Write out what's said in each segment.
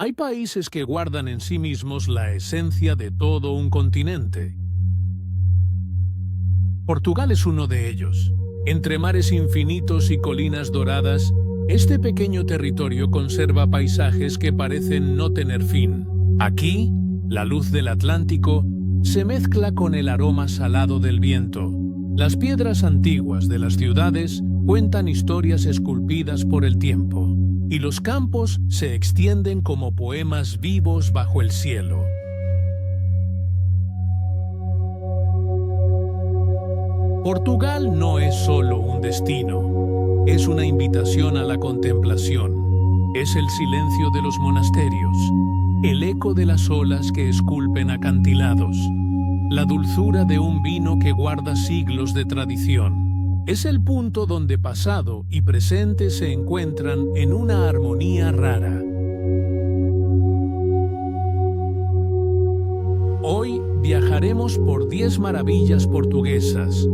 Hay países que guardan en sí mismos la esencia de todo un continente. Portugal es uno de ellos. Entre mares infinitos y colinas doradas, este pequeño territorio conserva paisajes que parecen no tener fin. Aquí, la luz del Atlántico se mezcla con el aroma salado del viento. Las piedras antiguas de las ciudades cuentan historias esculpidas por el tiempo, y los campos se extienden como poemas vivos bajo el cielo. Portugal no es solo un destino, es una invitación a la contemplación. Es el silencio de los monasterios, el eco de las olas que esculpen acantilados, la dulzura de un vino que guarda siglos de tradición. Es el punto donde pasado y presente se encuentran en una armonía rara. Hoy viajaremos por 10 maravillas portuguesas.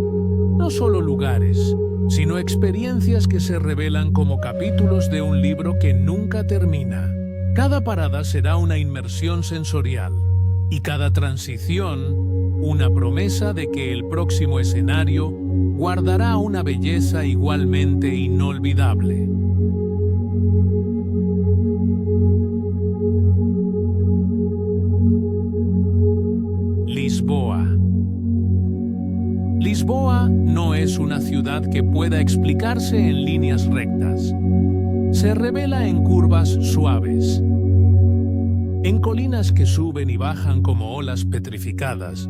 No solo lugares, sino experiencias que se revelan como capítulos de un libro que nunca termina. Cada parada será una inmersión sensorial, y cada transición, una promesa de que el próximo escenario guardará una belleza igualmente inolvidable. Lisboa. Lisboa no es una ciudad que pueda explicarse en líneas rectas. Se revela en curvas suaves, en colinas que suben y bajan como olas petrificadas,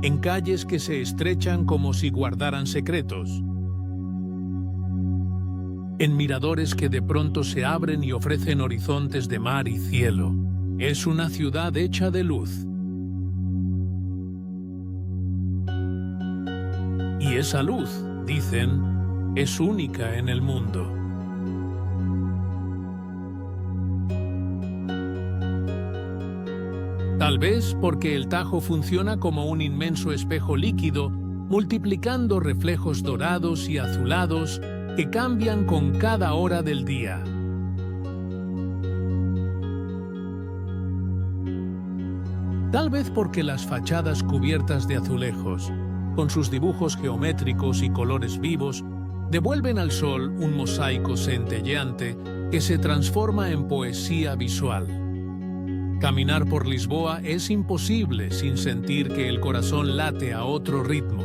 en calles que se estrechan como si guardaran secretos, en miradores que de pronto se abren y ofrecen horizontes de mar y cielo. Es una ciudad hecha de luz. Y esa luz, dicen, es única en el mundo. Tal vez porque el Tajo funciona como un inmenso espejo líquido, multiplicando reflejos dorados y azulados que cambian con cada hora del día. Tal vez porque las fachadas cubiertas de azulejos, con sus dibujos geométricos y colores vivos, devuelven al sol un mosaico centelleante que se transforma en poesía visual. Caminar por Lisboa es imposible sin sentir que el corazón late a otro ritmo.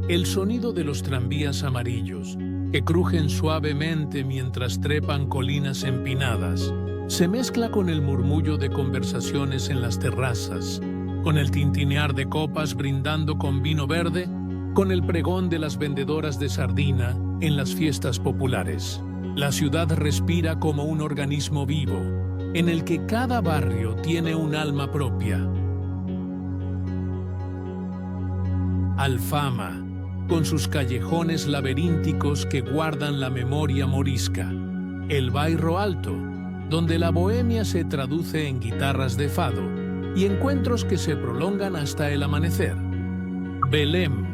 El sonido de los tranvías amarillos, que crujen suavemente mientras trepan colinas empinadas, se mezcla con el murmullo de conversaciones en las terrazas, con el tintinear de copas brindando con vino verde, con el pregón de las vendedoras de sardina en las fiestas populares. La ciudad respira como un organismo vivo, en el que cada barrio tiene un alma propia. Alfama, con sus callejones laberínticos que guardan la memoria morisca. El Bairro Alto, donde la bohemia se traduce en guitarras de fado y encuentros que se prolongan hasta el amanecer. Belém,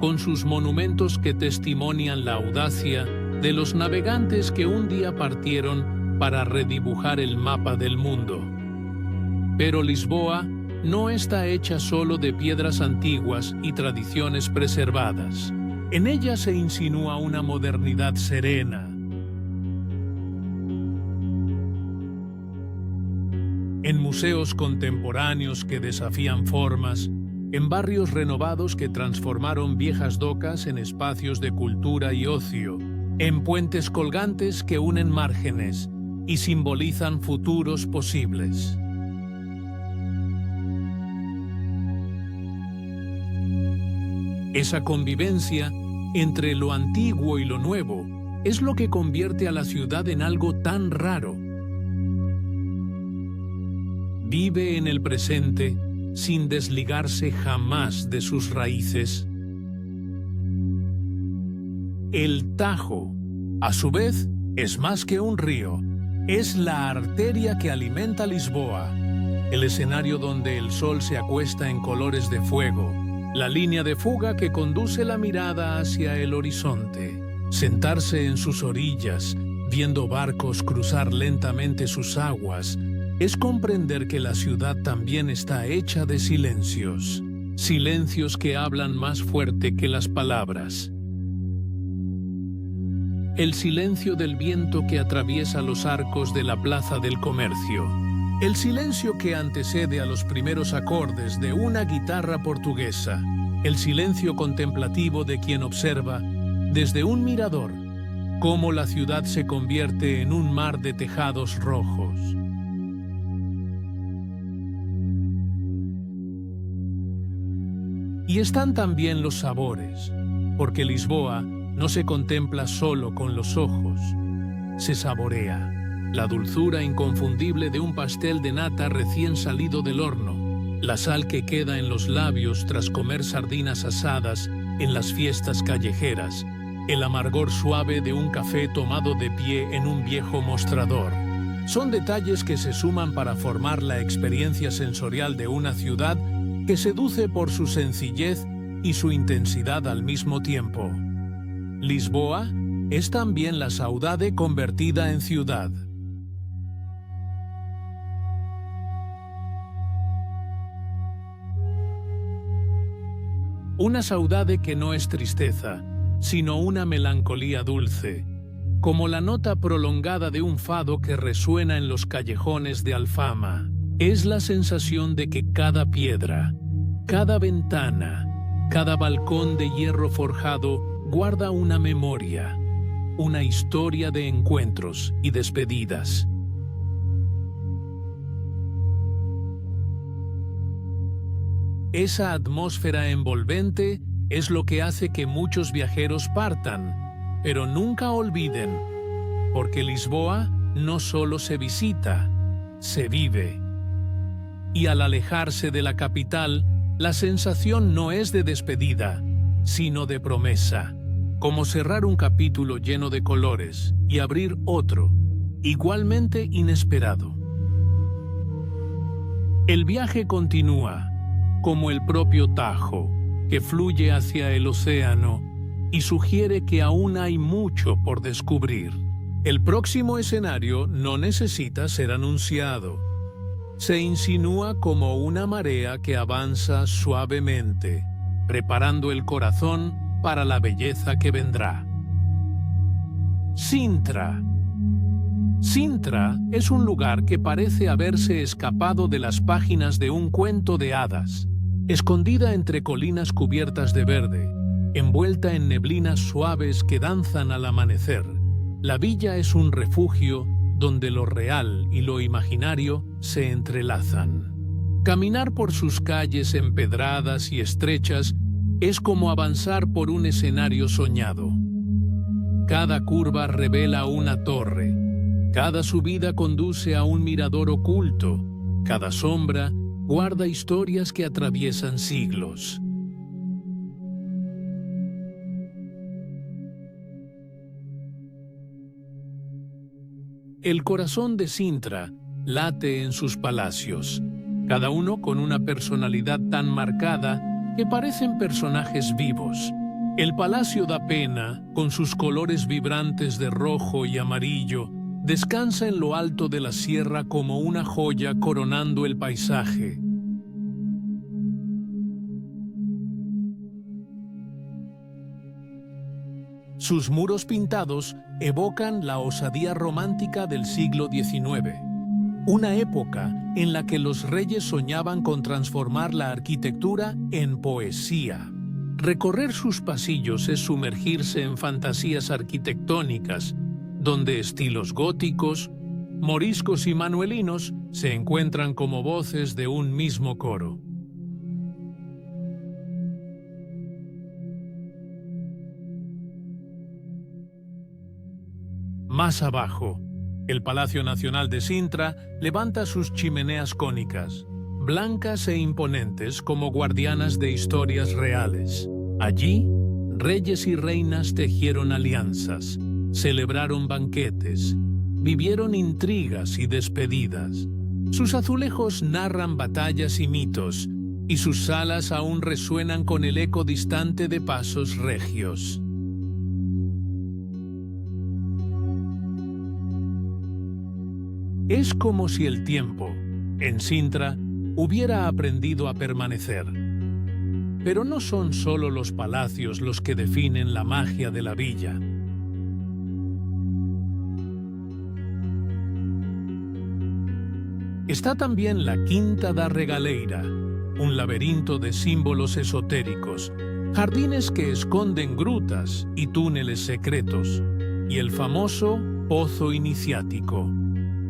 con sus monumentos que testimonian la audacia de los navegantes que un día partieron para redibujar el mapa del mundo. Pero Lisboa no está hecha solo de piedras antiguas y tradiciones preservadas. En ella se insinúa una modernidad serena. En museos contemporáneos que desafían formas, en barrios renovados que transformaron viejas docas en espacios de cultura y ocio, en puentes colgantes que unen márgenes y simbolizan futuros posibles. Esa convivencia entre lo antiguo y lo nuevo es lo que convierte a la ciudad en algo tan raro. Vive en el presente sin desligarse jamás de sus raíces. El Tajo, a su vez, es más que un río. Es la arteria que alimenta Lisboa, el escenario donde el sol se acuesta en colores de fuego, la línea de fuga que conduce la mirada hacia el horizonte. Sentarse en sus orillas, viendo barcos cruzar lentamente sus aguas, es comprender que la ciudad también está hecha de silencios, silencios que hablan más fuerte que las palabras. El silencio del viento que atraviesa los arcos de la plaza del comercio. El silencio que antecede a los primeros acordes de una guitarra portuguesa. El silencio contemplativo de quien observa, desde un mirador, cómo la ciudad se convierte en un mar de tejados rojos. Y están también los sabores, porque Lisboa no se contempla solo con los ojos, se saborea. La dulzura inconfundible de un pastel de nata recién salido del horno, la sal que queda en los labios tras comer sardinas asadas en las fiestas callejeras, el amargor suave de un café tomado de pie en un viejo mostrador. Son detalles que se suman para formar la experiencia sensorial de una ciudad que seduce por su sencillez y su intensidad al mismo tiempo. Lisboa es también la saudade convertida en ciudad. Una saudade que no es tristeza, sino una melancolía dulce, como la nota prolongada de un fado que resuena en los callejones de Alfama. Es la sensación de que cada piedra, cada ventana, cada balcón de hierro forjado guarda una memoria, una historia de encuentros y despedidas. Esa atmósfera envolvente es lo que hace que muchos viajeros partan, pero nunca olviden, porque Lisboa no solo se visita, se vive. Y al alejarse de la capital, la sensación no es de despedida, sino de promesa, como cerrar un capítulo lleno de colores y abrir otro, igualmente inesperado. El viaje continúa, como el propio Tajo, que fluye hacia el océano y sugiere que aún hay mucho por descubrir. El próximo escenario no necesita ser anunciado. Se insinúa como una marea que avanza suavemente, preparando el corazón para la belleza que vendrá. Sintra. Sintra es un lugar que parece haberse escapado de las páginas de un cuento de hadas. Escondida entre colinas cubiertas de verde, envuelta en neblinas suaves que danzan al amanecer, la villa es un refugio donde lo real y lo imaginario se entrelazan. Caminar por sus calles empedradas y estrechas es como avanzar por un escenario soñado. Cada curva revela una torre, cada subida conduce a un mirador oculto, cada sombra guarda historias que atraviesan siglos. El corazón de Sintra late en sus palacios, cada uno con una personalidad tan marcada que parecen personajes vivos. El Palacio da Pena, con sus colores vibrantes de rojo y amarillo, descansa en lo alto de la sierra como una joya coronando el paisaje. Sus muros pintados evocan la osadía romántica del siglo XIX, una época en la que los reyes soñaban con transformar la arquitectura en poesía. Recorrer sus pasillos es sumergirse en fantasías arquitectónicas, donde estilos góticos, moriscos y manuelinos se encuentran como voces de un mismo coro. Más abajo, el Palacio Nacional de Sintra levanta sus chimeneas cónicas, blancas e imponentes como guardianas de historias reales. Allí, reyes y reinas tejieron alianzas, celebraron banquetes, vivieron intrigas y despedidas. Sus azulejos narran batallas y mitos, y sus salas aún resuenan con el eco distante de pasos regios. Es como si el tiempo, en Sintra, hubiera aprendido a permanecer. Pero no son solo los palacios los que definen la magia de la villa. Está también la Quinta da Regaleira, un laberinto de símbolos esotéricos, jardines que esconden grutas y túneles secretos, y el famoso Pozo Iniciático,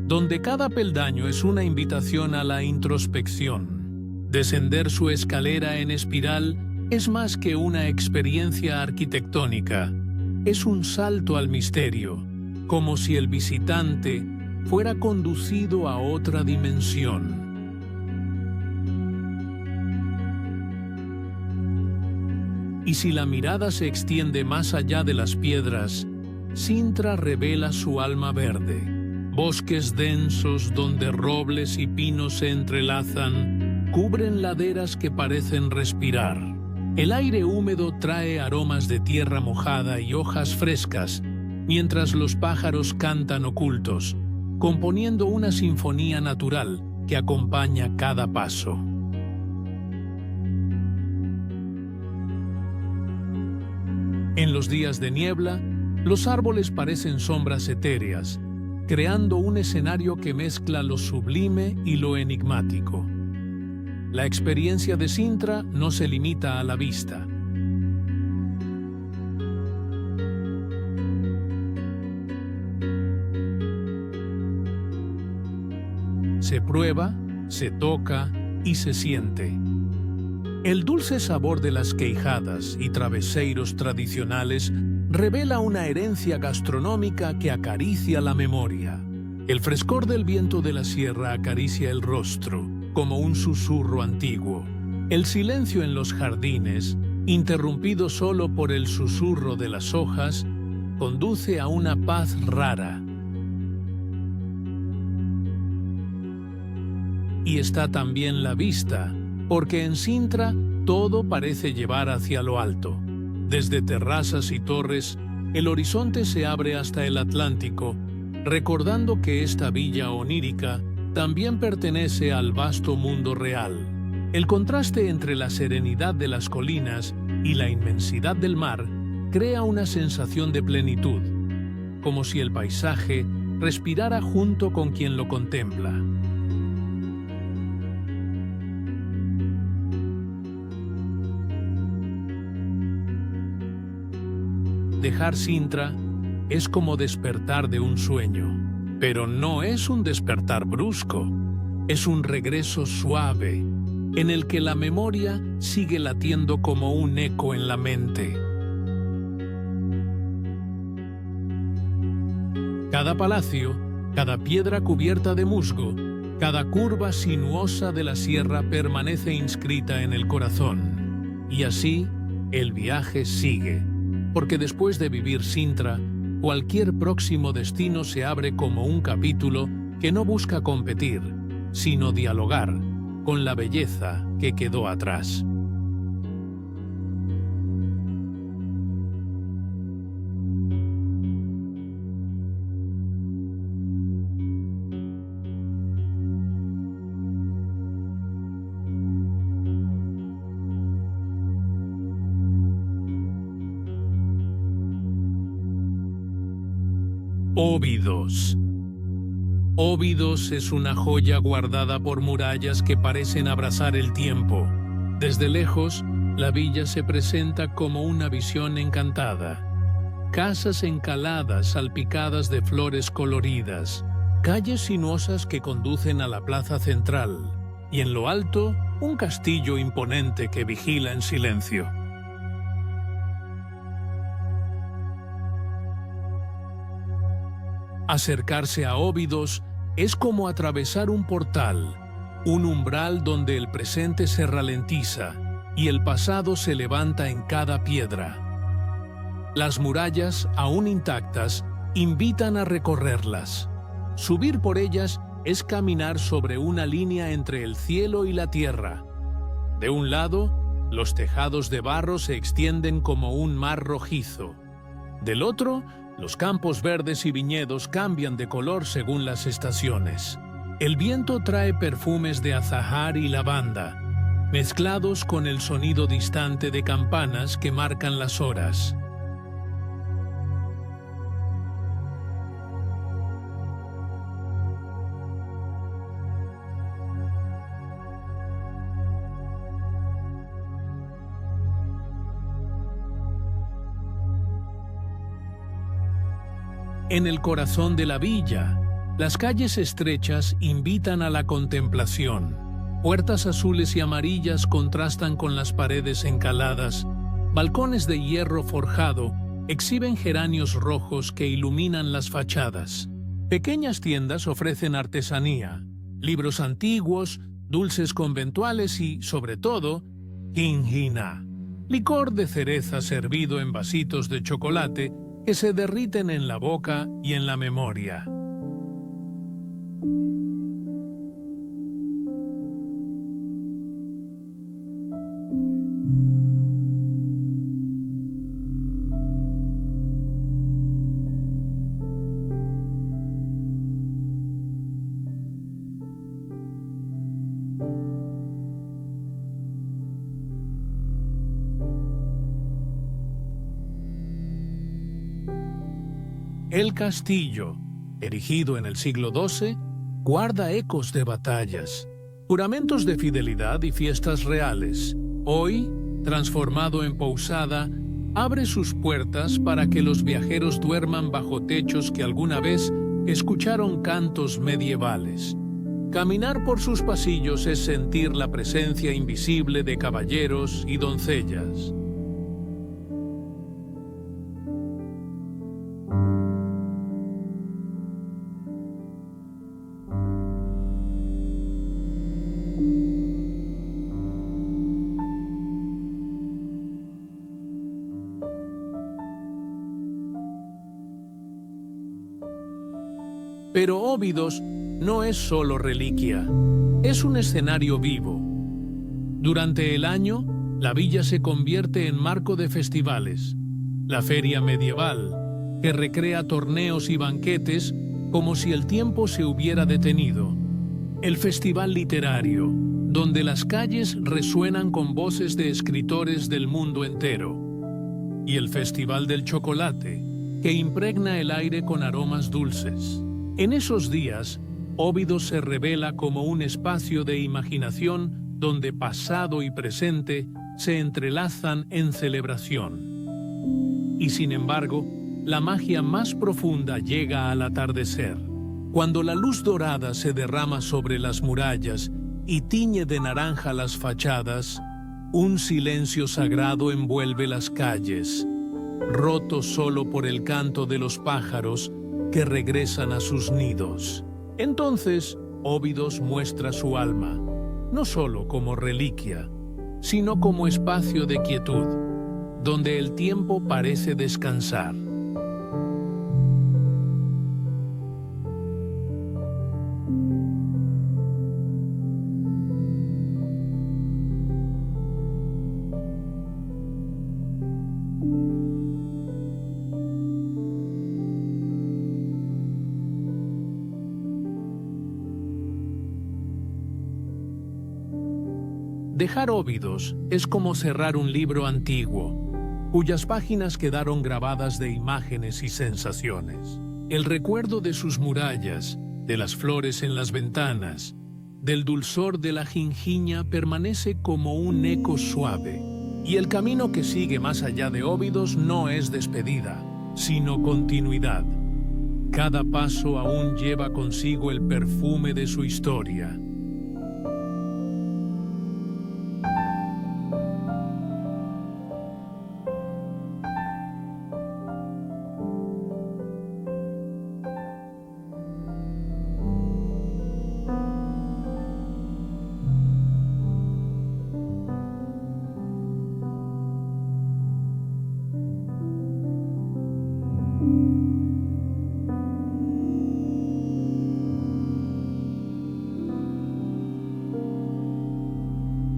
donde cada peldaño es una invitación a la introspección. Descender su escalera en espiral es más que una experiencia arquitectónica, es un salto al misterio, como si el visitante fuera conducido a otra dimensión. Y si la mirada se extiende más allá de las piedras, Sintra revela su alma verde. Bosques densos donde robles y pinos se entrelazan, cubren laderas que parecen respirar. El aire húmedo trae aromas de tierra mojada y hojas frescas, mientras los pájaros cantan ocultos, componiendo una sinfonía natural que acompaña cada paso. En los días de niebla, los árboles parecen sombras etéreas, creando un escenario que mezcla lo sublime y lo enigmático. La experiencia de Sintra no se limita a la vista. Se prueba, se toca y se siente. El dulce sabor de las queijadas y traveseiros tradicionales revela una herencia gastronómica que acaricia la memoria. El frescor del viento de la sierra acaricia el rostro, como un susurro antiguo. El silencio en los jardines, interrumpido solo por el susurro de las hojas, conduce a una paz rara. Y está también la vista, porque en Sintra todo parece llevar hacia lo alto. Desde terrazas y torres, el horizonte se abre hasta el Atlántico, recordando que esta villa onírica también pertenece al vasto mundo real. El contraste entre la serenidad de las colinas y la inmensidad del mar crea una sensación de plenitud, como si el paisaje respirara junto con quien lo contempla. Dejar Sintra es como despertar de un sueño, pero no es un despertar brusco, es un regreso suave, en el que la memoria sigue latiendo como un eco en la mente. Cada palacio, cada piedra cubierta de musgo, cada curva sinuosa de la sierra permanece inscrita en el corazón. Y así, el viaje sigue. Porque después de vivir Sintra, cualquier próximo destino se abre como un capítulo que no busca competir, sino dialogar con la belleza que quedó atrás. Óbidos. Óbidos es una joya guardada por murallas que parecen abrazar el tiempo. Desde lejos, la villa se presenta como una visión encantada. Casas encaladas salpicadas de flores coloridas, calles sinuosas que conducen a la plaza central, y en lo alto, un castillo imponente que vigila en silencio. Acercarse a Óbidos es como atravesar un portal, un umbral donde el presente se ralentiza y el pasado se levanta en cada piedra. Las murallas, aún intactas, invitan a recorrerlas. Subir por ellas es caminar sobre una línea entre el cielo y la tierra. De un lado, los tejados de barro se extienden como un mar rojizo. Del otro, Los campos verdes y viñedos cambian de color según las estaciones. El viento trae perfumes de azahar y lavanda, mezclados con el sonido distante de campanas que marcan las horas. En el corazón de la villa, las calles estrechas invitan a la contemplación. Puertas azules y amarillas contrastan con las paredes encaladas. Balcones de hierro forjado exhiben geranios rojos que iluminan las fachadas. Pequeñas tiendas ofrecen artesanía, libros antiguos, dulces conventuales y, sobre todo, quinquina, licor de cereza servido en vasitos de chocolate que se derriten en la boca y en la memoria. El castillo, erigido en el siglo XII, guarda ecos de batallas, juramentos de fidelidad y fiestas reales. Hoy, transformado en posada, abre sus puertas para que los viajeros duerman bajo techos que alguna vez escucharon cantos medievales. Caminar por sus pasillos es sentir la presencia invisible de caballeros y doncellas. Pero Óbidos no es solo reliquia, es un escenario vivo. Durante el año, la villa se convierte en marco de festivales. La feria medieval, que recrea torneos y banquetes como si el tiempo se hubiera detenido. El festival literario, donde las calles resuenan con voces de escritores del mundo entero. Y el festival del chocolate, que impregna el aire con aromas dulces. En esos días, Óbidos se revela como un espacio de imaginación donde pasado y presente se entrelazan en celebración. Y sin embargo, la magia más profunda llega al atardecer, cuando la luz dorada se derrama sobre las murallas y tiñe de naranja las fachadas. Un silencio sagrado envuelve las calles, roto solo por el canto de los pájaros que regresan a sus nidos. Entonces, Óbidos muestra su alma, no solo como reliquia, sino como espacio de quietud, donde el tiempo parece descansar. Dejar Óbidos es como cerrar un libro antiguo, cuyas páginas quedaron grabadas de imágenes y sensaciones. El recuerdo de sus murallas, de las flores en las ventanas, del dulzor de la gingiña permanece como un eco suave. Y el camino que sigue más allá de Óbidos no es despedida, sino continuidad. Cada paso aún lleva consigo el perfume de su historia.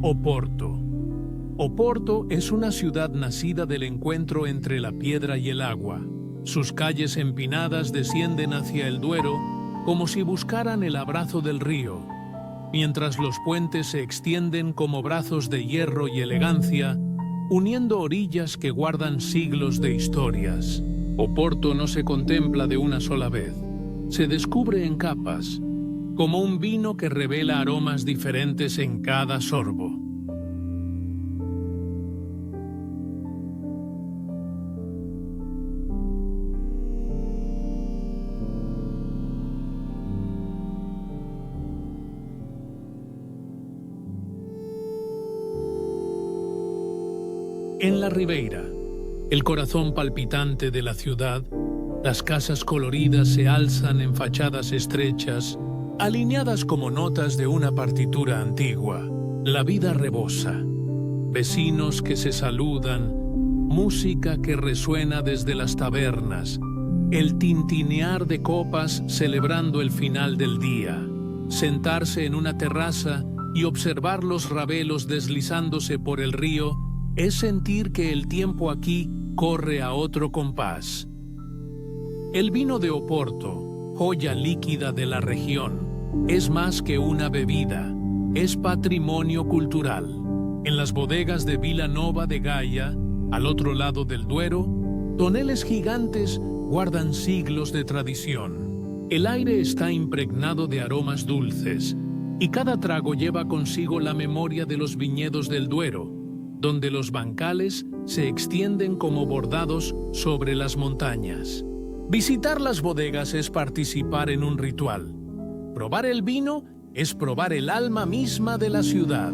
Oporto. Oporto es una ciudad nacida del encuentro entre la piedra y el agua. Sus calles empinadas descienden hacia el Duero como si buscaran el abrazo del río, mientras los puentes se extienden como brazos de hierro y elegancia, uniendo orillas que guardan siglos de historias. Oporto no se contempla de una sola vez, se descubre en capas, como un vino que revela aromas diferentes en cada sorbo. En la Ribeira, el corazón palpitante de la ciudad, las casas coloridas se alzan en fachadas estrechas, alineadas como notas de una partitura antigua. La vida rebosa, vecinos que se saludan, música que resuena desde las tabernas, el tintinear de copas celebrando el final del día, sentarse en una terraza y observar los rabelos deslizándose por el río es sentir que el tiempo aquí corre a otro compás. El vino de Oporto, joya líquida de la región, es más que una bebida, es patrimonio cultural. En las bodegas de Vila Nova de Gaia, al otro lado del Duero, toneles gigantes guardan siglos de tradición. El aire está impregnado de aromas dulces, y cada trago lleva consigo la memoria de los viñedos del Duero, donde los bancales se extienden como bordados sobre las montañas. Visitar las bodegas es participar en un ritual. Probar el vino es probar el alma misma de la ciudad.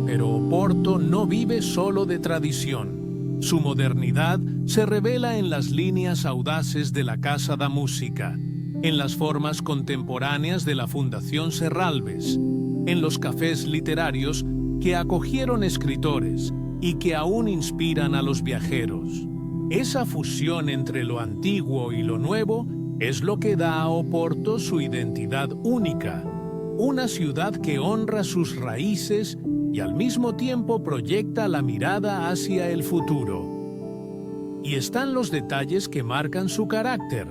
Pero Oporto no vive solo de tradición. Su modernidad se revela en las líneas audaces de la Casa da Música, en las formas contemporáneas de la Fundación Serralves, en los cafés literarios que acogieron escritores y que aún inspiran a los viajeros. Esa fusión entre lo antiguo y lo nuevo es lo que da a Oporto su identidad única, una ciudad que honra sus raíces y al mismo tiempo proyecta la mirada hacia el futuro. Y están los detalles que marcan su carácter.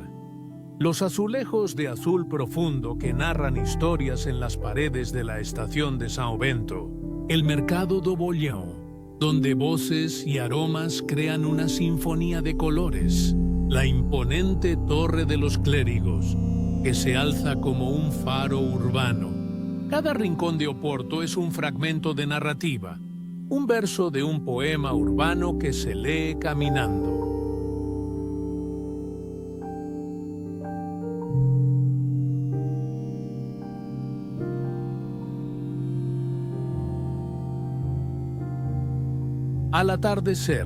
Los azulejos de azul profundo que narran historias en las paredes de la estación de São Bento, el mercado do Bolhão, donde voces y aromas crean una sinfonía de colores, la imponente Torre de los Clérigos, que se alza como un faro urbano. Cada rincón de Oporto es un fragmento de narrativa, un verso de un poema urbano que se lee caminando. Al atardecer,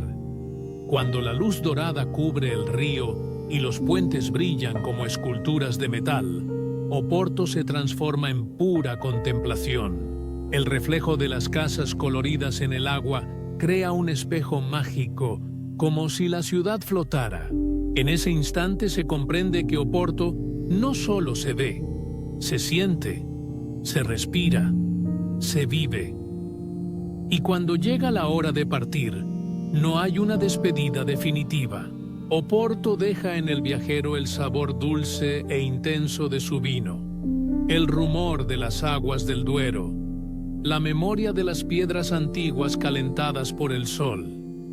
cuando la luz dorada cubre el río y los puentes brillan como esculturas de metal, Oporto se transforma en pura contemplación. El reflejo de las casas coloridas en el agua crea un espejo mágico, como si la ciudad flotara. En ese instante se comprende que Oporto no solo se ve, se siente, se respira, se vive. Y cuando llega la hora de partir, no hay una despedida definitiva. Oporto deja en el viajero el sabor dulce e intenso de su vino, el rumor de las aguas del Duero, la memoria de las piedras antiguas calentadas por el sol.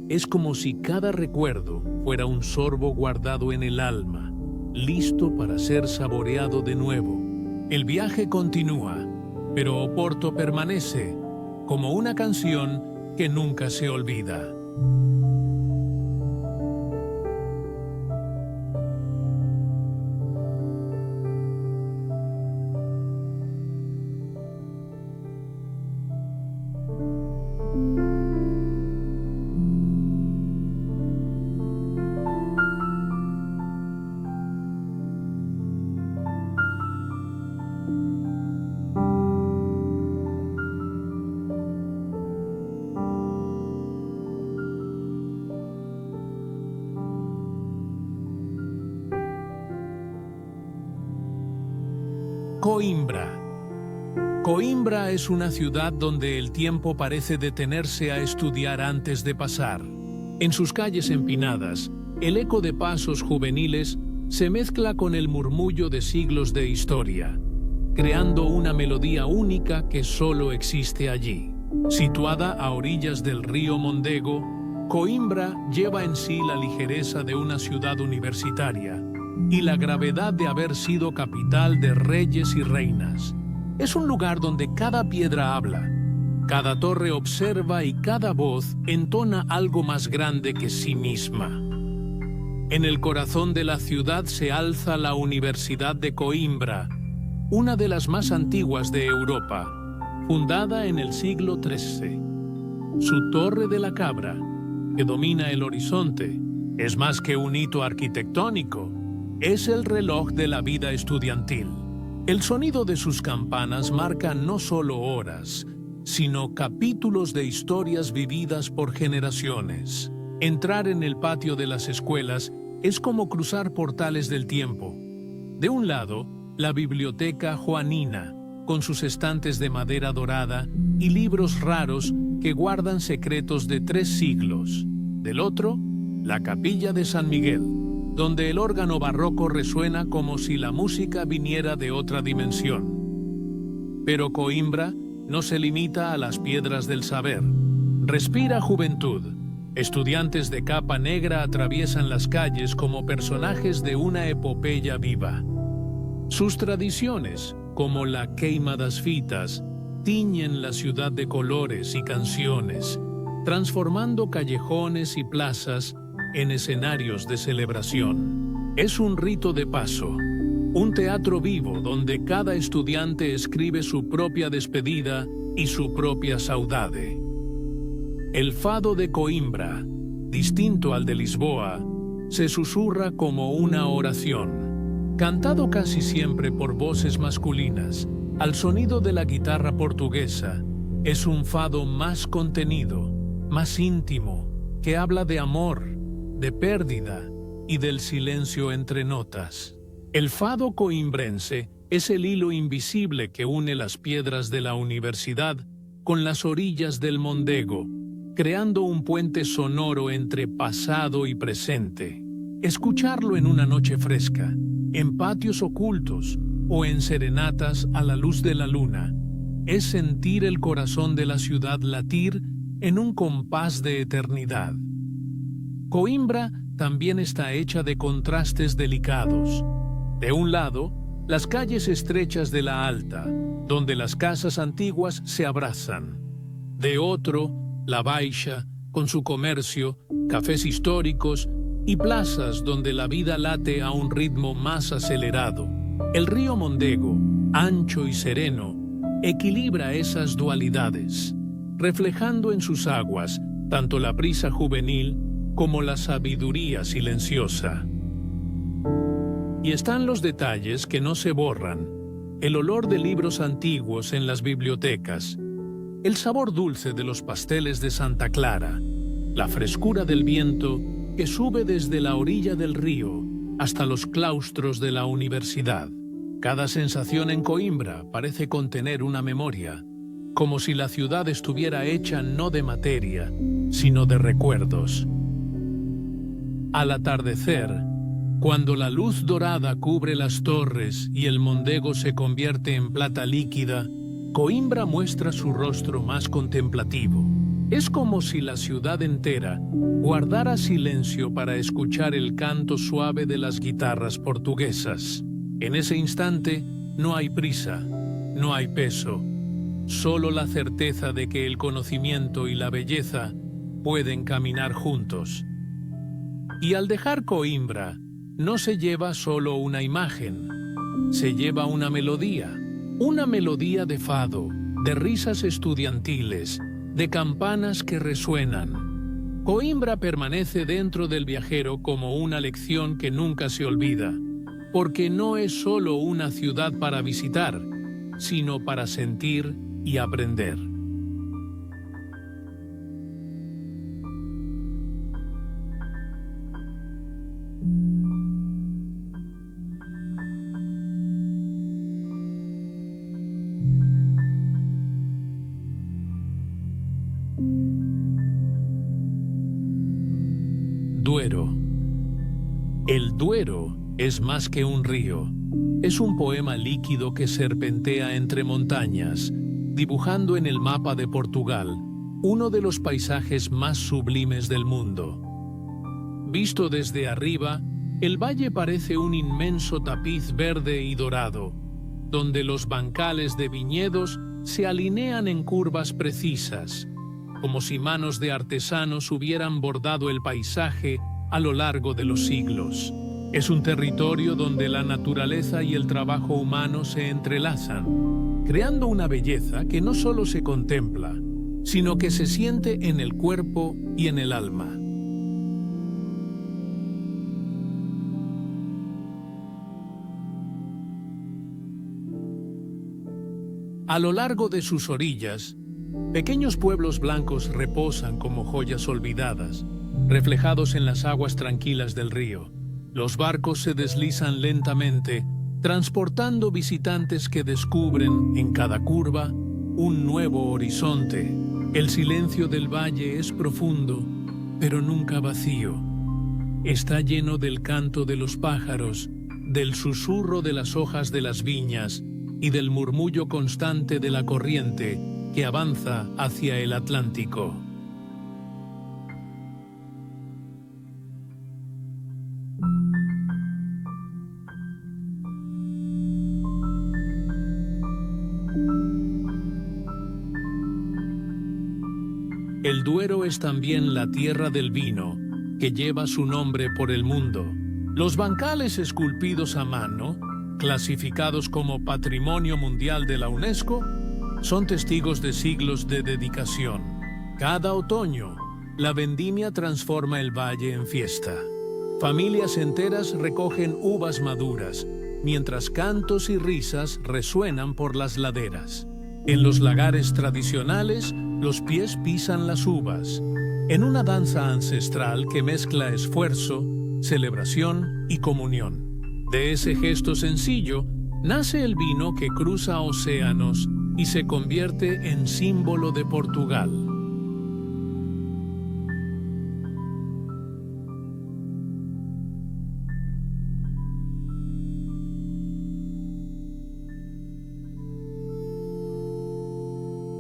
Es como si cada recuerdo fuera un sorbo guardado en el alma, listo para ser saboreado de nuevo. El viaje continúa, pero Oporto permanece, como una canción que nunca se olvida. Coimbra. Coimbra es una ciudad donde el tiempo parece detenerse a estudiar antes de pasar. En sus calles empinadas, el eco de pasos juveniles se mezcla con el murmullo de siglos de historia, creando una melodía única que solo existe allí. Situada a orillas del río Mondego, Coimbra lleva en sí la ligereza de una ciudad universitaria y la gravedad de haber sido capital de reyes y reinas. Es un lugar donde cada piedra habla, cada torre observa y cada voz entona algo más grande que sí misma. En el corazón de la ciudad se alza la Universidad de Coimbra, una de las más antiguas de Europa, fundada en el siglo XIII. Su Torre de la Cabra, que domina el horizonte, es más que un hito arquitectónico, es el reloj de la vida estudiantil. El sonido de sus campanas marca no solo horas, sino capítulos de historias vividas por generaciones. Entrar en el patio de las escuelas es como cruzar portales del tiempo. De un lado, la biblioteca joanina, con sus estantes de madera dorada y libros raros que guardan secretos de 3 siglos. Del otro, la capilla de San Miguel, donde el órgano barroco resuena como si la música viniera de otra dimensión. Pero Coimbra no se limita a las piedras del saber. Respira juventud. Estudiantes de capa negra atraviesan las calles como personajes de una epopeya viva. Sus tradiciones, como la queima das fitas, tiñen la ciudad de colores y canciones, transformando callejones y plazas en escenarios de celebración. Es un rito de paso, un teatro vivo donde cada estudiante escribe su propia despedida y su propia saudade. El fado de Coimbra, distinto al de Lisboa, se susurra como una oración, cantado casi siempre por voces masculinas, al sonido de la guitarra portuguesa. Es un fado más contenido, más íntimo, que habla de amor, de pérdida y del silencio entre notas. El fado coimbrense es el hilo invisible que une las piedras de la universidad con las orillas del Mondego, creando un puente sonoro entre pasado y presente. Escucharlo en una noche fresca, en patios ocultos o en serenatas a la luz de la luna, es sentir el corazón de la ciudad latir en un compás de eternidad. Coimbra también está hecha de contrastes delicados. De un lado, las calles estrechas de la Alta, donde las casas antiguas se abrazan. De otro, la Baixa, con su comercio, cafés históricos y plazas donde la vida late a un ritmo más acelerado. El río Mondego, ancho y sereno, equilibra esas dualidades, reflejando en sus aguas tanto la prisa juvenil como la sabiduría silenciosa. Y están los detalles que no se borran, el olor de libros antiguos en las bibliotecas, el sabor dulce de los pasteles de Santa Clara, la frescura del viento que sube desde la orilla del río hasta los claustros de la universidad. Cada sensación en Coimbra parece contener una memoria, como si la ciudad estuviera hecha no de materia, sino de recuerdos. Al atardecer, cuando la luz dorada cubre las torres y el Mondego se convierte en plata líquida, Coimbra muestra su rostro más contemplativo. Es como si la ciudad entera guardara silencio para escuchar el canto suave de las guitarras portuguesas. En ese instante no hay prisa, no hay peso, solo la certeza de que el conocimiento y la belleza pueden caminar juntos. Y al dejar Coimbra, no se lleva solo una imagen, se lleva una melodía de fado, de risas estudiantiles, de campanas que resuenan. Coimbra permanece dentro del viajero como una lección que nunca se olvida, porque no es solo una ciudad para visitar, sino para sentir y aprender. Duero. El Duero es más que un río. Es un poema líquido que serpentea entre montañas, dibujando en el mapa de Portugal uno de los paisajes más sublimes del mundo. Visto desde arriba, el valle parece un inmenso tapiz verde y dorado, donde los bancales de viñedos se alinean en curvas precisas, como si manos de artesanos hubieran bordado el paisaje a lo largo de los siglos. Es un territorio donde la naturaleza y el trabajo humano se entrelazan, creando una belleza que no solo se contempla, sino que se siente en el cuerpo y en el alma. A lo largo de sus orillas, pequeños pueblos blancos reposan como joyas olvidadas, reflejados en las aguas tranquilas del río. Los barcos se deslizan lentamente, transportando visitantes que descubren, en cada curva, un nuevo horizonte. El silencio del valle es profundo, pero nunca vacío. Está lleno del canto de los pájaros, del susurro de las hojas de las viñas y del murmullo constante de la corriente que avanza hacia el Atlántico. El Duero es también la tierra del vino, que lleva su nombre por el mundo. Los bancales esculpidos a mano, clasificados como Patrimonio Mundial de la UNESCO, son testigos de siglos de dedicación. Cada otoño, la vendimia transforma el valle en fiesta. Familias enteras recogen uvas maduras, mientras cantos y risas resuenan por las laderas. En los lagares tradicionales, los pies pisan las uvas, en una danza ancestral que mezcla esfuerzo, celebración y comunión. De ese gesto sencillo, nace el vino que cruza océanos y se convierte en símbolo de Portugal.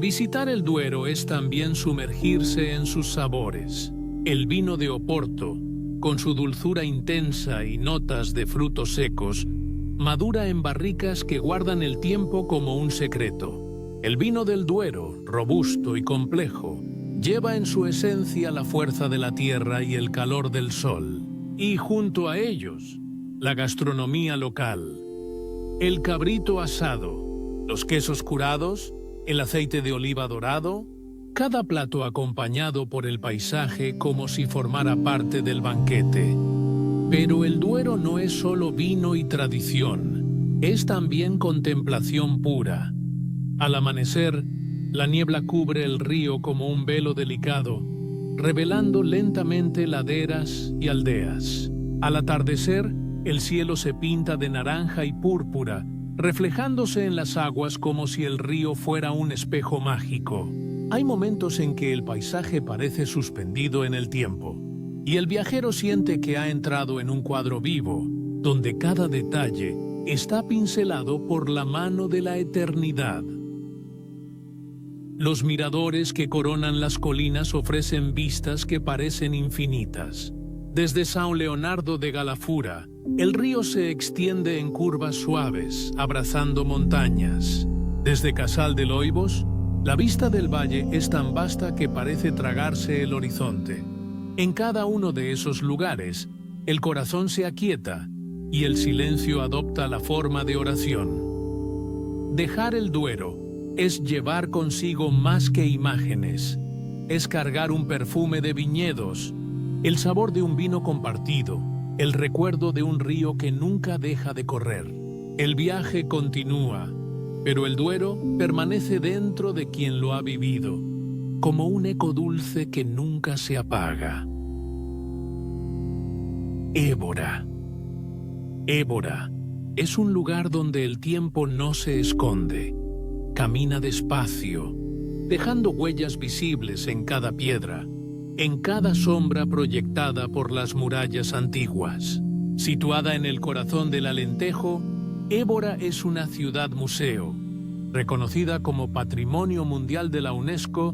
Visitar el Duero es también sumergirse en sus sabores. El vino de Oporto, con su dulzura intensa y notas de frutos secos, madura en barricas que guardan el tiempo como un secreto. El vino del Duero, robusto y complejo, lleva en su esencia la fuerza de la tierra y el calor del sol. Y junto a ellos, la gastronomía local. El cabrito asado, los quesos curados, el aceite de oliva dorado, cada plato acompañado por el paisaje como si formara parte del banquete. Pero el Duero no es solo vino y tradición, es también contemplación pura. Al amanecer, la niebla cubre el río como un velo delicado, revelando lentamente laderas y aldeas. Al atardecer, el cielo se pinta de naranja y púrpura, reflejándose en las aguas como si el río fuera un espejo mágico. Hay momentos en que el paisaje parece suspendido en el tiempo, y el viajero siente que ha entrado en un cuadro vivo, donde cada detalle está pincelado por la mano de la eternidad. Los miradores que coronan las colinas ofrecen vistas que parecen infinitas. Desde São Leonardo de Galafura, el río se extiende en curvas suaves, abrazando montañas. Desde Casal de Loibos, la vista del valle es tan vasta que parece tragarse el horizonte. En cada uno de esos lugares, el corazón se aquieta y el silencio adopta la forma de oración. Dejar el Duero es llevar consigo más que imágenes. Es cargar un perfume de viñedos, el sabor de un vino compartido, el recuerdo de un río que nunca deja de correr. El viaje continúa, pero el Duero permanece dentro de quien lo ha vivido, como un eco dulce que nunca se apaga. Évora. Évora es un lugar donde el tiempo no se esconde. Camina despacio, dejando huellas visibles en cada piedra, en cada sombra proyectada por las murallas antiguas. Situada en el corazón del Alentejo, Évora es una ciudad-museo, reconocida como Patrimonio Mundial de la UNESCO,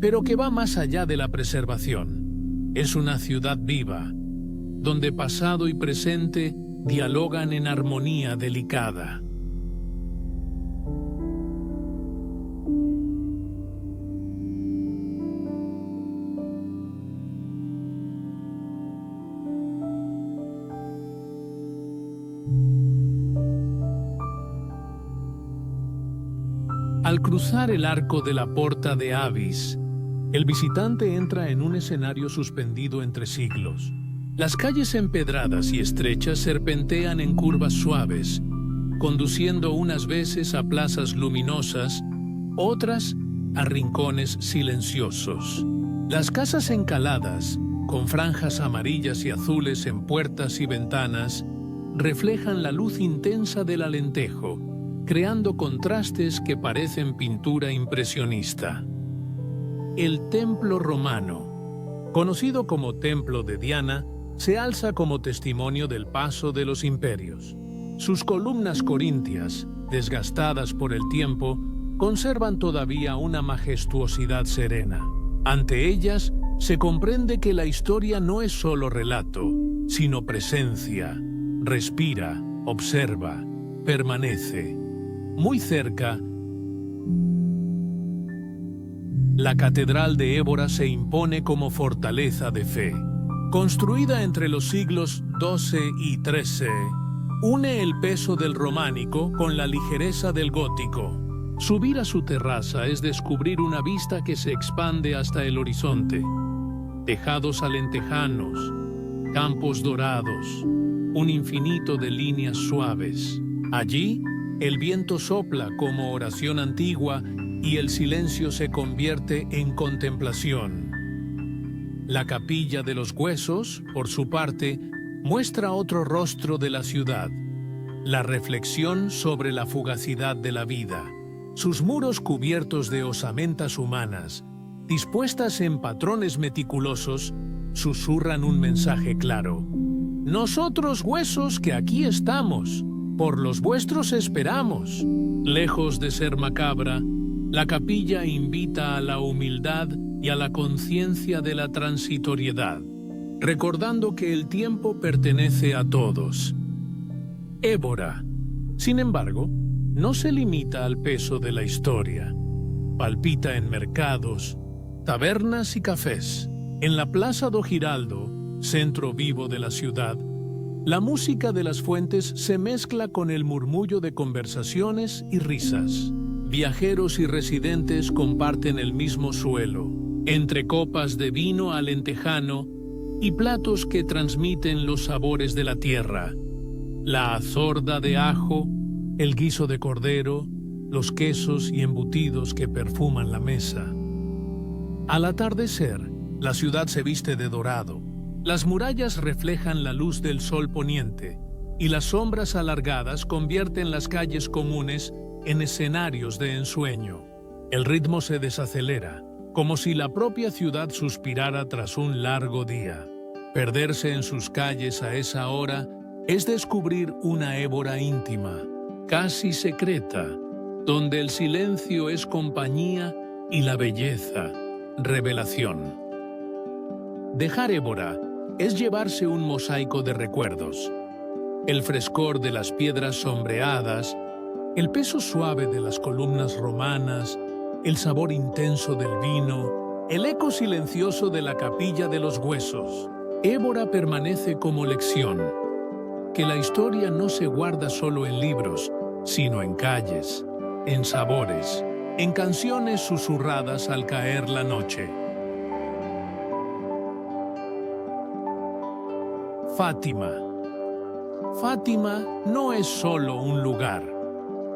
pero que va más allá de la preservación. Es una ciudad viva, donde pasado y presente dialogan en armonía delicada. Al cruzar el arco de la Porta de Avis, el visitante entra en un escenario suspendido entre siglos. Las calles empedradas y estrechas serpentean en curvas suaves, conduciendo unas veces a plazas luminosas, otras a rincones silenciosos. Las casas encaladas, con franjas amarillas y azules en puertas y ventanas, reflejan la luz intensa del Alentejo, creando contrastes que parecen pintura impresionista. El templo romano, conocido como Templo de Diana, se alza como testimonio del paso de los imperios. Sus columnas corintias, desgastadas por el tiempo, conservan todavía una majestuosidad serena. Ante ellas, se comprende que la historia no es solo relato, sino presencia, respira, observa, permanece. Muy cerca, la Catedral de Évora se impone como fortaleza de fe. Construida entre los siglos XII y XIII, une el peso del románico con la ligereza del gótico. Subir a su terraza es descubrir una vista que se expande hasta el horizonte. Tejados alentejanos, campos dorados, un infinito de líneas suaves. Allí, el viento sopla como oración antigua y el silencio se convierte en contemplación. La Capilla de los Huesos, por su parte, muestra otro rostro de la ciudad, la reflexión sobre la fugacidad de la vida. Sus muros cubiertos de osamentas humanas, dispuestas en patrones meticulosos, susurran un mensaje claro. Nosotros huesos que aquí estamos, por los vuestros esperamos. Lejos de ser macabra, la capilla invita a la humildad y a la conciencia de la transitoriedad, recordando que el tiempo pertenece a todos. Évora, sin embargo, no se limita al peso de la historia. Palpita en mercados, tabernas y cafés. En la Plaza do Giraldo, centro vivo de la ciudad, la música de las fuentes se mezcla con el murmullo de conversaciones y risas. Viajeros y residentes comparten el mismo suelo, entre copas de vino alentejano y platos que transmiten los sabores de la tierra. La azorda de ajo, el guiso de cordero, los quesos y embutidos que perfuman la mesa. Al atardecer, la ciudad se viste de dorado. Las murallas reflejan la luz del sol poniente y las sombras alargadas convierten las calles comunes en escenarios de ensueño. El ritmo se desacelera, como si la propia ciudad suspirara tras un largo día. Perderse en sus calles a esa hora es descubrir una Évora íntima, casi secreta, donde el silencio es compañía y la belleza, revelación. Dejar Évora es llevarse un mosaico de recuerdos. El frescor de las piedras sombreadas, el peso suave de las columnas romanas, el sabor intenso del vino, el eco silencioso de la Capilla de los Huesos. Évora permanece como lección, que la historia no se guarda solo en libros, sino en calles, en sabores, en canciones susurradas al caer la noche. Fátima. Fátima no es solo un lugar,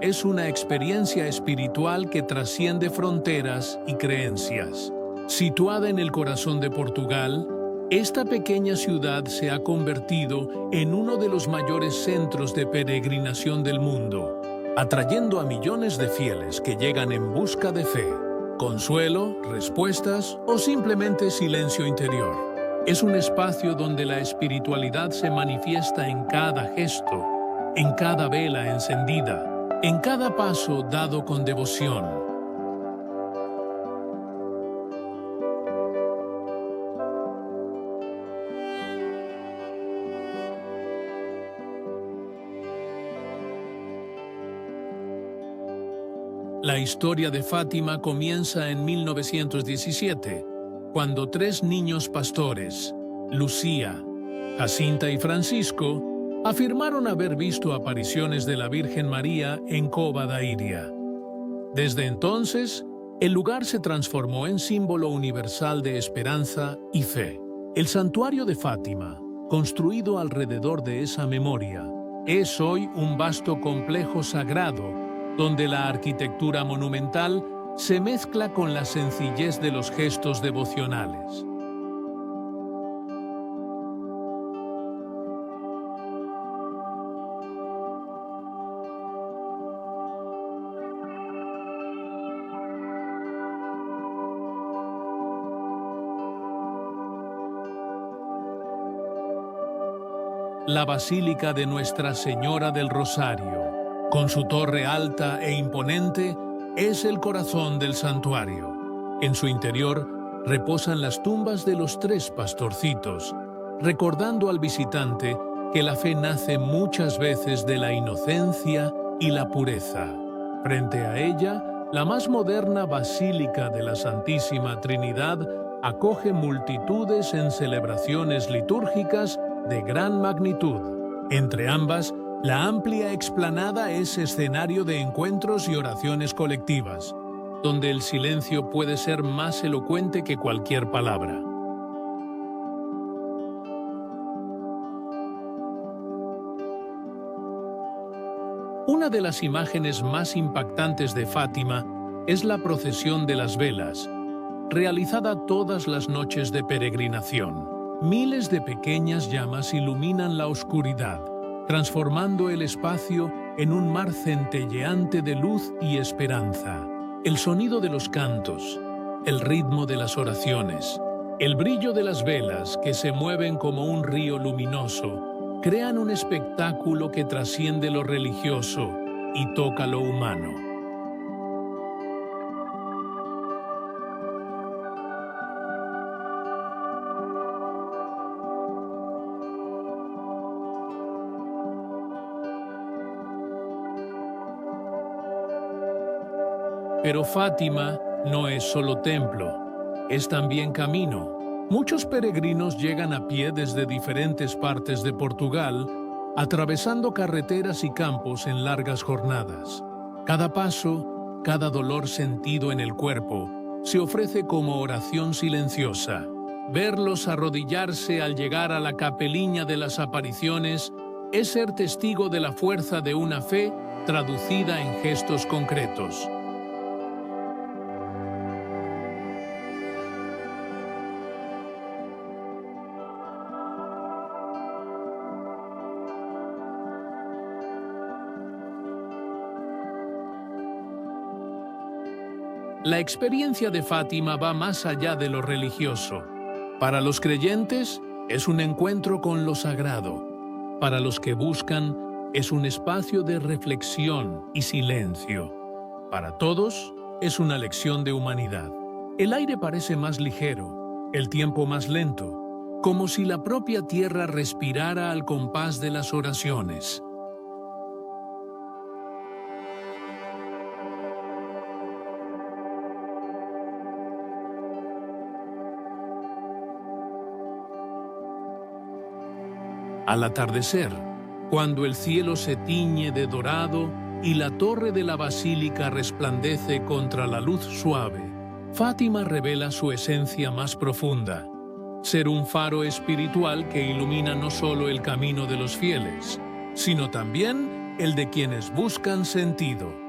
es una experiencia espiritual que trasciende fronteras y creencias. Situada en el corazón de Portugal, esta pequeña ciudad se ha convertido en uno de los mayores centros de peregrinación del mundo, atrayendo a millones de fieles que llegan en busca de fe, consuelo, respuestas o simplemente silencio interior. Es un espacio donde la espiritualidad se manifiesta en cada gesto, en cada vela encendida, en cada paso dado con devoción. La historia de Fátima comienza en 1917, cuando 3 niños pastores, Lucía, Jacinta y Francisco, afirmaron haber visto apariciones de la Virgen María en Cova da Iria. Desde entonces, el lugar se transformó en símbolo universal de esperanza y fe. El santuario de Fátima, construido alrededor de esa memoria, es hoy un vasto complejo sagrado donde la arquitectura monumental se mezcla con la sencillez de los gestos devocionales. La Basílica de Nuestra Señora del Rosario, con su torre alta e imponente, es el corazón del santuario. En su interior reposan las tumbas de los 3 pastorcitos, recordando al visitante que la fe nace muchas veces de la inocencia y la pureza. Frente a ella, la más moderna Basílica de la Santísima Trinidad acoge multitudes en celebraciones litúrgicas de gran magnitud. Entre ambas, la amplia explanada es escenario de encuentros y oraciones colectivas, donde el silencio puede ser más elocuente que cualquier palabra. Una de las imágenes más impactantes de Fátima es la procesión de las velas, realizada todas las noches de peregrinación. Miles de pequeñas llamas iluminan la oscuridad, transformando el espacio en un mar centelleante de luz y esperanza. El sonido de los cantos, el ritmo de las oraciones, el brillo de las velas que se mueven como un río luminoso, crean un espectáculo que trasciende lo religioso y toca lo humano. Pero Fátima no es solo templo, es también camino. Muchos peregrinos llegan a pie desde diferentes partes de Portugal, atravesando carreteras y campos en largas jornadas. Cada paso, cada dolor sentido en el cuerpo, se ofrece como oración silenciosa. Verlos arrodillarse al llegar a la capeliña de las apariciones es ser testigo de la fuerza de una fe traducida en gestos concretos. La experiencia de Fátima va más allá de lo religioso. Para los creyentes, es un encuentro con lo sagrado. Para los que buscan, es un espacio de reflexión y silencio. Para todos, es una lección de humanidad. El aire parece más ligero, el tiempo más lento, como si la propia tierra respirara al compás de las oraciones. Al atardecer, cuando el cielo se tiñe de dorado y la torre de la basílica resplandece contra la luz suave, Fátima revela su esencia más profunda: ser un faro espiritual que ilumina no solo el camino de los fieles, sino también el de quienes buscan sentido.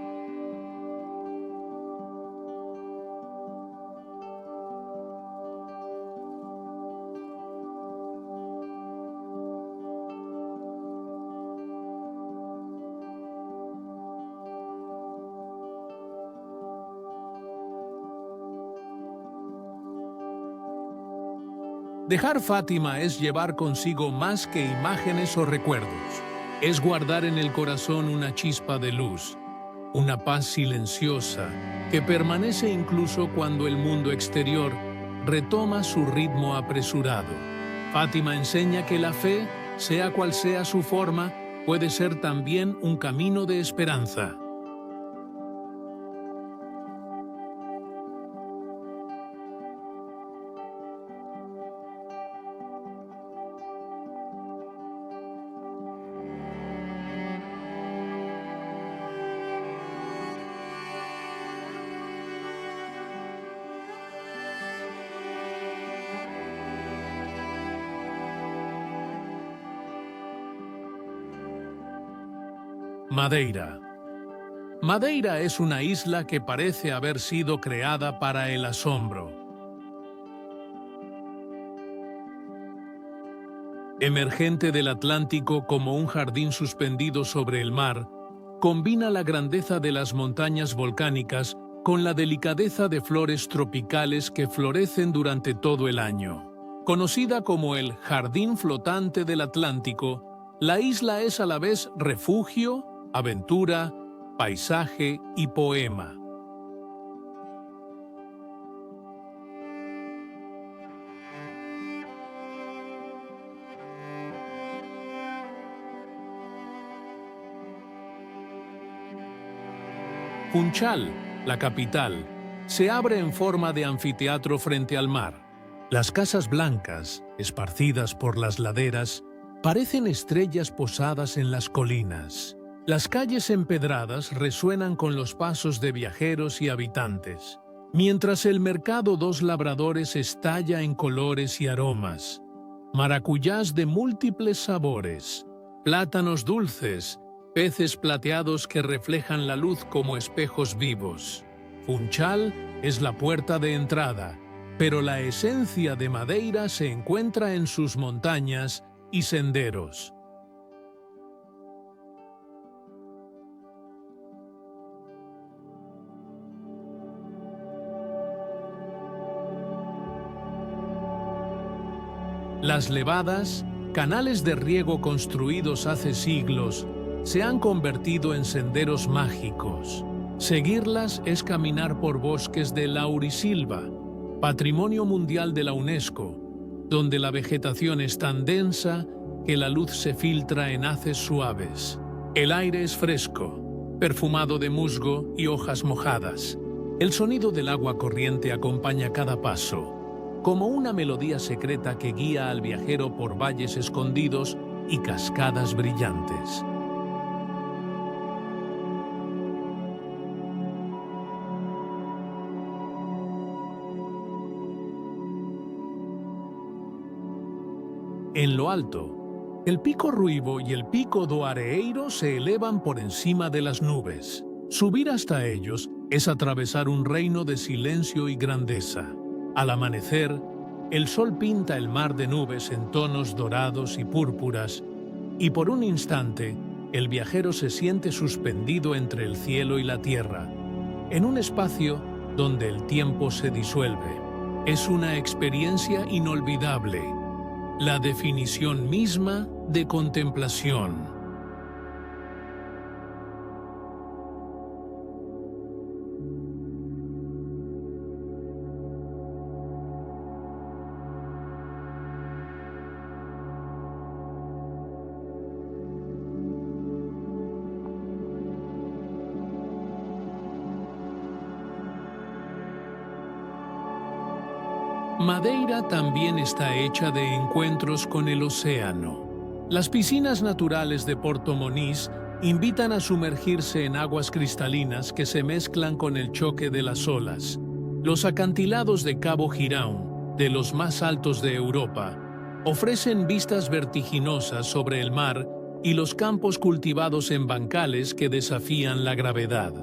Dejar Fátima es llevar consigo más que imágenes o recuerdos. Es guardar en el corazón una chispa de luz, una paz silenciosa que permanece incluso cuando el mundo exterior retoma su ritmo apresurado. Fátima enseña que la fe, sea cual sea su forma, puede ser también un camino de esperanza. Madeira. Madeira es una isla que parece haber sido creada para el asombro. Emergente del Atlántico como un jardín suspendido sobre el mar, combina la grandeza de las montañas volcánicas con la delicadeza de flores tropicales que florecen durante todo el año. Conocida como el Jardín Flotante del Atlántico, la isla es a la vez refugio, aventura, paisaje y poema. Funchal, la capital, se abre en forma de anfiteatro frente al mar. Las casas blancas, esparcidas por las laderas, parecen estrellas posadas en las colinas. Las calles empedradas resuenan con los pasos de viajeros y habitantes, mientras el mercado Dos Labradores estalla en colores y aromas. Maracuyás de múltiples sabores, plátanos dulces, peces plateados que reflejan la luz como espejos vivos. Funchal es la puerta de entrada, pero la esencia de Madeira se encuentra en sus montañas y senderos. Las levadas, canales de riego construidos hace siglos, se han convertido en senderos mágicos. Seguirlas es caminar por bosques de laurisilva, Patrimonio Mundial de la UNESCO, donde la vegetación es tan densa que la luz se filtra en haces suaves. El aire es fresco, perfumado de musgo y hojas mojadas. El sonido del agua corriente acompaña cada paso, como una melodía secreta que guía al viajero por valles escondidos y cascadas brillantes. En lo alto, el Pico Ruivo y el Pico do Areeiro se elevan por encima de las nubes. Subir hasta ellos es atravesar un reino de silencio y grandeza. Al amanecer, el sol pinta el mar de nubes en tonos dorados y púrpuras, y por un instante, el viajero se siente suspendido entre el cielo y la tierra, en un espacio donde el tiempo se disuelve. Es una experiencia inolvidable, la definición misma de contemplación. Madeira también está hecha de encuentros con el océano. Las piscinas naturales de Porto Moniz invitan a sumergirse en aguas cristalinas que se mezclan con el choque de las olas. Los acantilados de Cabo Girão, de los más altos de Europa, ofrecen vistas vertiginosas sobre el mar y los campos cultivados en bancales que desafían la gravedad.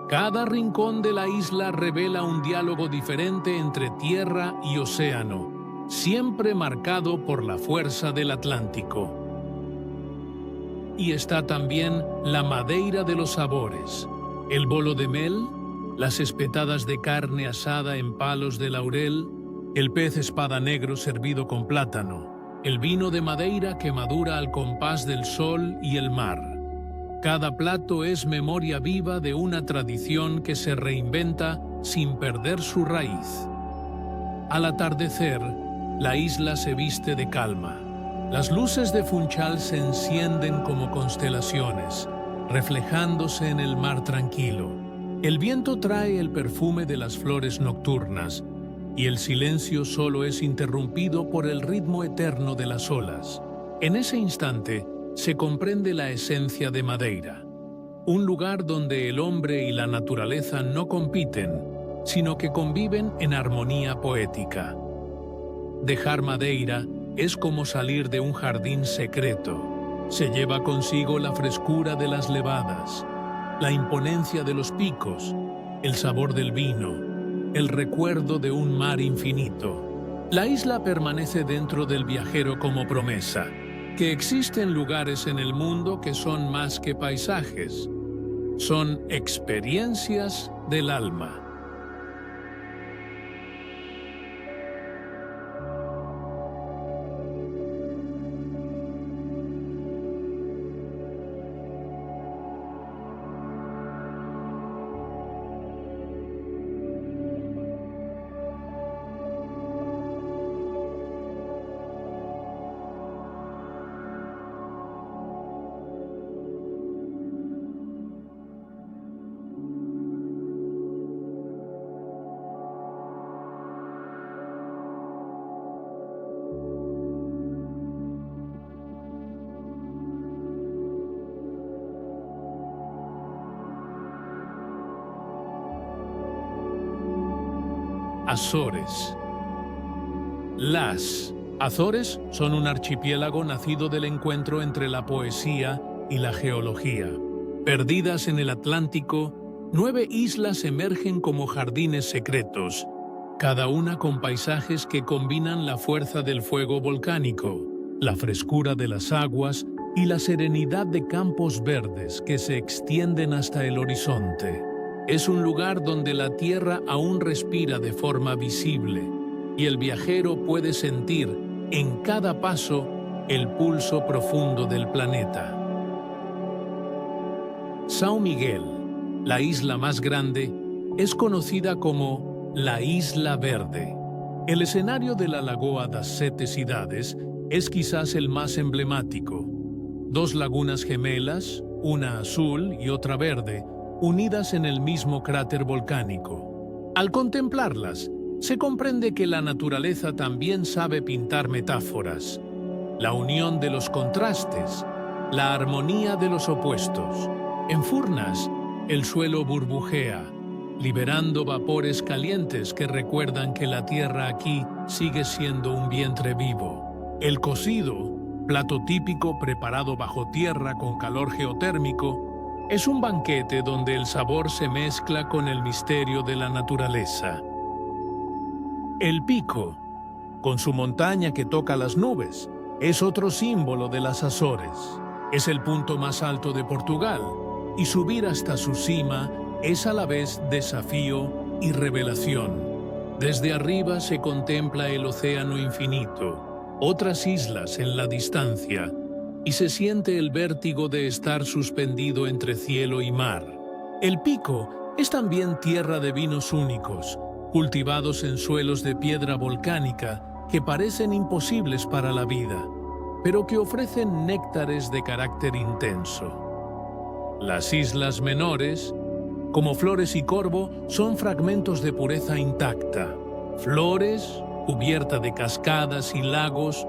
Cada rincón de la isla revela un diálogo diferente entre tierra y océano, siempre marcado por la fuerza del Atlántico. Y está también la Madeira de los sabores, el bolo de mel, las espetadas de carne asada en palos de laurel, el pez espada negro servido con plátano, el vino de Madeira que madura al compás del sol y el mar. Cada plato es memoria viva de una tradición que se reinventa sin perder su raíz. Al atardecer, la isla se viste de calma. Las luces de Funchal se encienden como constelaciones, reflejándose en el mar tranquilo. El viento trae el perfume de las flores nocturnas, y el silencio solo es interrumpido por el ritmo eterno de las olas. En ese instante se comprende la esencia de Madeira, un lugar donde el hombre y la naturaleza no compiten, sino que conviven en armonía poética. Dejar Madeira es como salir de un jardín secreto. Se lleva consigo la frescura de las levadas, la imponencia de los picos, el sabor del vino, el recuerdo de un mar infinito. La isla permanece dentro del viajero como promesa, que existen lugares en el mundo que son más que paisajes, son experiencias del alma. Azores. Las Azores son un archipiélago nacido del encuentro entre la poesía y la geología. Perdidas en el Atlántico, 9 islas emergen como jardines secretos, cada una con paisajes que combinan la fuerza del fuego volcánico, la frescura de las aguas y la serenidad de campos verdes que se extienden hasta el horizonte. Es un lugar donde la tierra aún respira de forma visible y el viajero puede sentir en cada paso el pulso profundo del planeta. São Miguel, la isla más grande, es conocida como la Isla Verde. El escenario de la Lagoa das Sete Cidades es quizás el más emblemático. 2 lagunas gemelas, una azul y otra verde, unidas en el mismo cráter volcánico. Al contemplarlas, se comprende que la naturaleza también sabe pintar metáforas. La unión de los contrastes, la armonía de los opuestos. En Furnas, el suelo burbujea, liberando vapores calientes que recuerdan que la tierra aquí sigue siendo un vientre vivo. El cocido, plato típico preparado bajo tierra con calor geotérmico, es un banquete donde el sabor se mezcla con el misterio de la naturaleza. El Pico, con su montaña que toca las nubes, es otro símbolo de las Azores. Es el punto más alto de Portugal, y subir hasta su cima es a la vez desafío y revelación. Desde arriba se contempla el océano infinito, otras islas en la distancia, y se siente el vértigo de estar suspendido entre cielo y mar. El Pico es también tierra de vinos únicos, cultivados en suelos de piedra volcánica que parecen imposibles para la vida, pero que ofrecen néctares de carácter intenso. Las islas menores, como Flores y Corvo, son fragmentos de pureza intacta. Flores, cubierta de cascadas y lagos,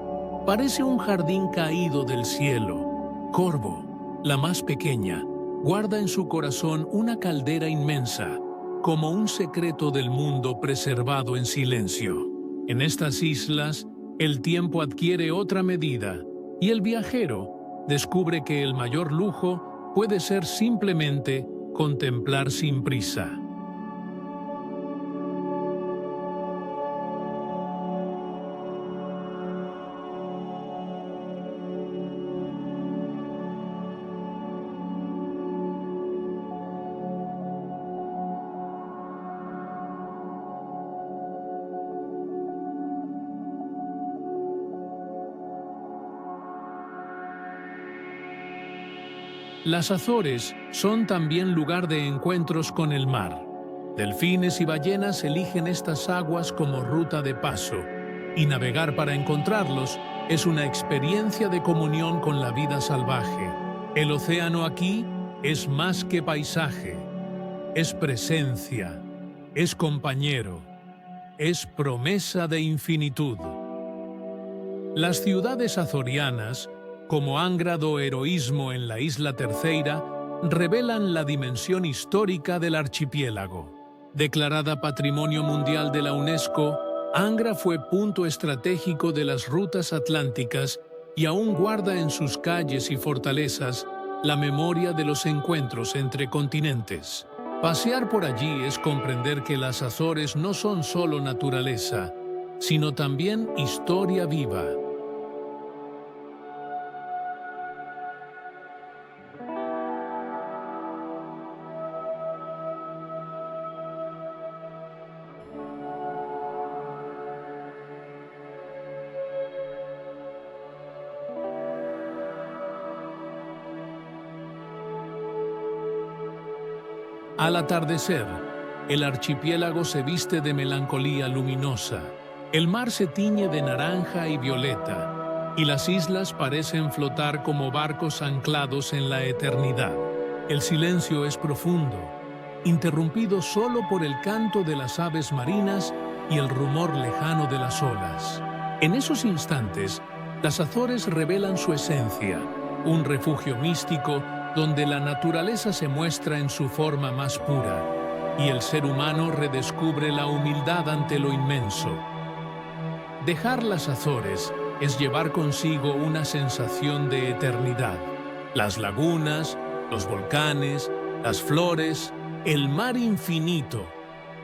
parece un jardín caído del cielo. Corvo, la más pequeña, guarda en su corazón una caldera inmensa, como un secreto del mundo preservado en silencio. En estas islas, el tiempo adquiere otra medida, y el viajero descubre que el mayor lujo puede ser simplemente contemplar sin prisa. Las Azores son también lugar de encuentros con el mar. Delfines y ballenas eligen estas aguas como ruta de paso, y navegar para encontrarlos es una experiencia de comunión con la vida salvaje. El océano aquí es más que paisaje, es presencia, es compañero, es promesa de infinitud. Las ciudades azorianas, como Angra do Heroísmo en la isla Terceira, revelan la dimensión histórica del archipiélago. Declarada Patrimonio Mundial de la UNESCO, Angra fue punto estratégico de las rutas atlánticas y aún guarda en sus calles y fortalezas la memoria de los encuentros entre continentes. Pasear por allí es comprender que las Azores no son solo naturaleza, sino también historia viva. Al atardecer, el archipiélago se viste de melancolía luminosa. El mar se tiñe de naranja y violeta, y las islas parecen flotar como barcos anclados en la eternidad. El silencio es profundo, interrumpido solo por el canto de las aves marinas y el rumor lejano de las olas. En esos instantes, las Azores revelan su esencia, un refugio místico donde la naturaleza se muestra en su forma más pura y el ser humano redescubre la humildad ante lo inmenso. Dejar las Azores es llevar consigo una sensación de eternidad. Las lagunas, los volcanes, las flores, el mar infinito,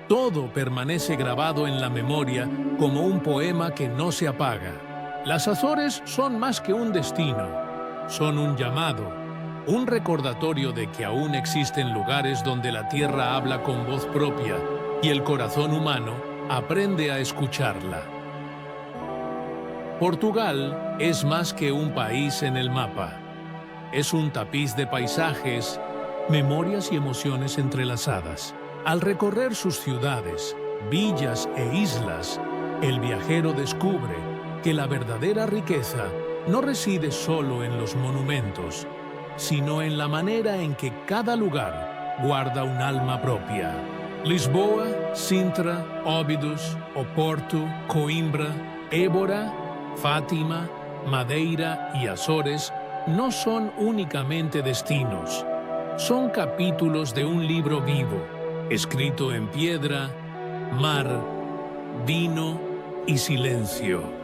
todo permanece grabado en la memoria como un poema que no se apaga. Las Azores son más que un destino, son un llamado, un recordatorio de que aún existen lugares donde la tierra habla con voz propia y el corazón humano aprende a escucharla. Portugal es más que un país en el mapa. Es un tapiz de paisajes, memorias y emociones entrelazadas. Al recorrer sus ciudades, villas e islas, el viajero descubre que la verdadera riqueza no reside solo en los monumentos, sino en la manera en que cada lugar guarda un alma propia. Lisboa, Sintra, Óbidos, Oporto, Coimbra, Évora, Fátima, Madeira y Azores no son únicamente destinos, son capítulos de un libro vivo, escrito en piedra, mar, vino y silencio.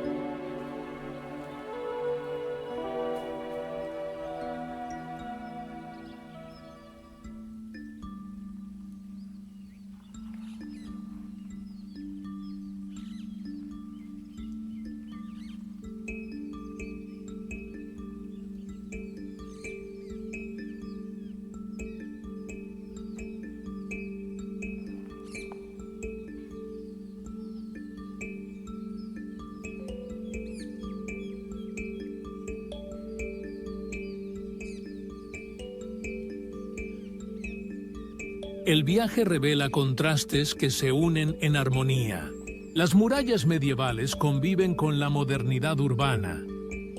El viaje revela contrastes que se unen en armonía. Las murallas medievales conviven con la modernidad urbana,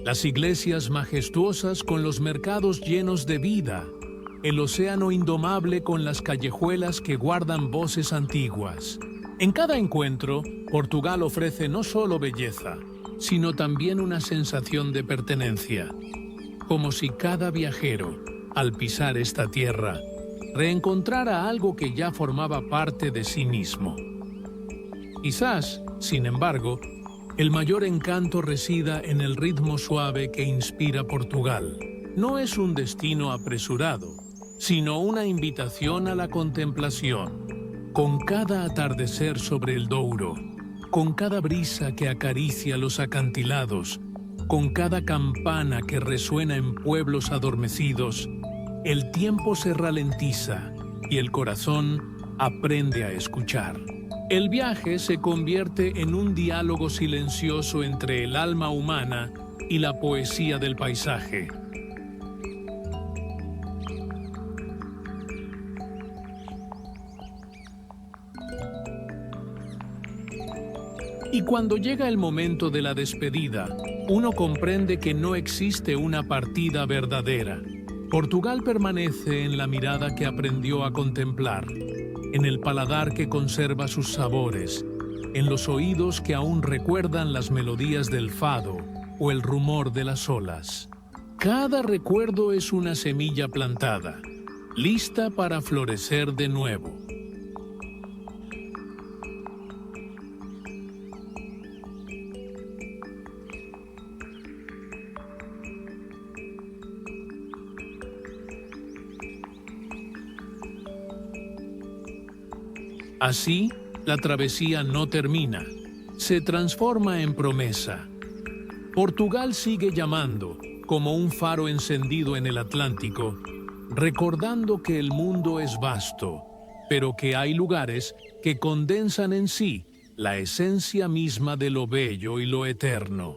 las iglesias majestuosas con los mercados llenos de vida, el océano indomable con las callejuelas que guardan voces antiguas. En cada encuentro, Portugal ofrece no solo belleza, sino también una sensación de pertenencia, como si cada viajero, al pisar esta tierra, reencontrara algo que ya formaba parte de sí mismo. Quizás, sin embargo, el mayor encanto resida en el ritmo suave que inspira Portugal. No es un destino apresurado, sino una invitación a la contemplación. Con cada atardecer sobre el Douro, con cada brisa que acaricia los acantilados, con cada campana que resuena en pueblos adormecidos, el tiempo se ralentiza y el corazón aprende a escuchar. El viaje se convierte en un diálogo silencioso entre el alma humana y la poesía del paisaje. Y cuando llega el momento de la despedida, uno comprende que no existe una partida verdadera. Portugal permanece en la mirada que aprendió a contemplar, en el paladar que conserva sus sabores, en los oídos que aún recuerdan las melodías del fado o el rumor de las olas. Cada recuerdo es una semilla plantada, lista para florecer de nuevo. Así, la travesía no termina, se transforma en promesa. Portugal sigue llamando, como un faro encendido en el Atlántico, recordando que el mundo es vasto, pero que hay lugares que condensan en sí la esencia misma de lo bello y lo eterno.